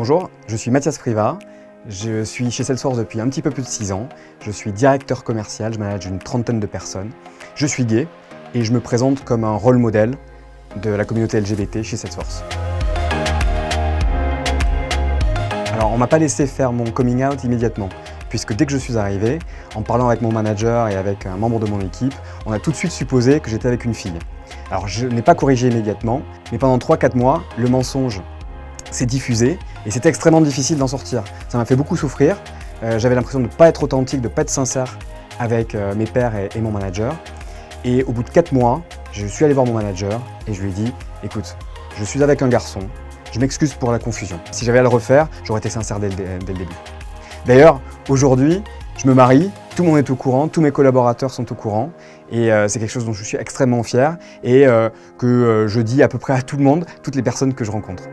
Bonjour, je suis Mathias Privat, je suis chez Salesforce depuis un petit peu plus de 6 ans, je suis directeur commercial, je manage une trentaine de personnes, je suis gay et je me présente comme un rôle modèle de la communauté LGBT chez Salesforce. Alors on ne m'a pas laissé faire mon coming out immédiatement, puisque dès que je suis arrivé, en parlant avec mon manager et avec un membre de mon équipe, on a tout de suite supposé que j'étais avec une fille. Alors je n'ai pas corrigé immédiatement, mais pendant 3-4 mois, le mensonge s'est diffusé et c'était extrêmement difficile d'en sortir. Ça m'a fait beaucoup souffrir, j'avais l'impression de ne pas être authentique, de ne pas être sincère avec mes pairs et mon manager. Et au bout de 4 mois, je suis allé voir mon manager et je lui ai dit « Écoute, je suis avec un garçon, je m'excuse pour la confusion. Si j'avais à le refaire, j'aurais été sincère dès le début. » D'ailleurs, aujourd'hui, je me marie, tout le monde est au courant, tous mes collaborateurs sont au courant et c'est quelque chose dont je suis extrêmement fier et que je dis à peu près à tout le monde, toutes les personnes que je rencontre.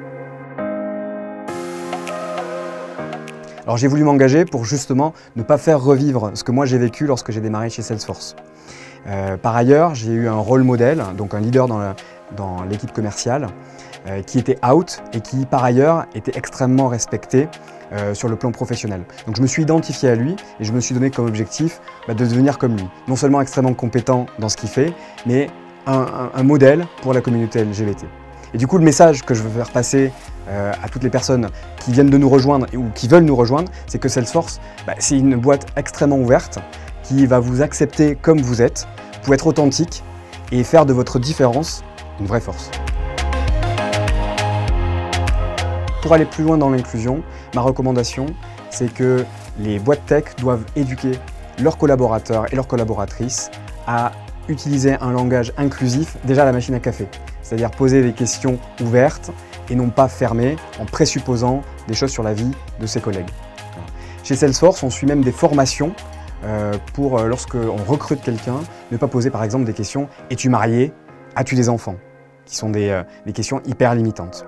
Alors j'ai voulu m'engager pour justement ne pas faire revivre ce que moi j'ai vécu lorsque j'ai démarré chez Salesforce. Par ailleurs, j'ai eu un rôle modèle, donc un leader dans l'équipe commerciale, qui était out et qui par ailleurs était extrêmement respecté sur le plan professionnel. Donc je me suis identifié à lui et je me suis donné comme objectif de devenir comme lui. Non seulement extrêmement compétent dans ce qu'il fait, mais un modèle pour la communauté LGBT. Et du coup, le message que je veux faire passer à toutes les personnes qui viennent de nous rejoindre ou qui veulent nous rejoindre, c'est que Salesforce, c'est une boîte extrêmement ouverte qui va vous accepter comme vous êtes, pour être authentique et faire de votre différence une vraie force. Pour aller plus loin dans l'inclusion, ma recommandation, c'est que les boîtes tech doivent éduquer leurs collaborateurs et leurs collaboratrices à utiliser un langage inclusif déjà à la machine à café, c'est-à-dire poser des questions ouvertes et non pas fermées en présupposant des choses sur la vie de ses collègues. Chez Salesforce, on suit même des formations pour, lorsqu'on recrute quelqu'un, ne pas poser par exemple des questions « Es-tu marié ? As-tu des enfants ?» qui sont des questions hyper limitantes.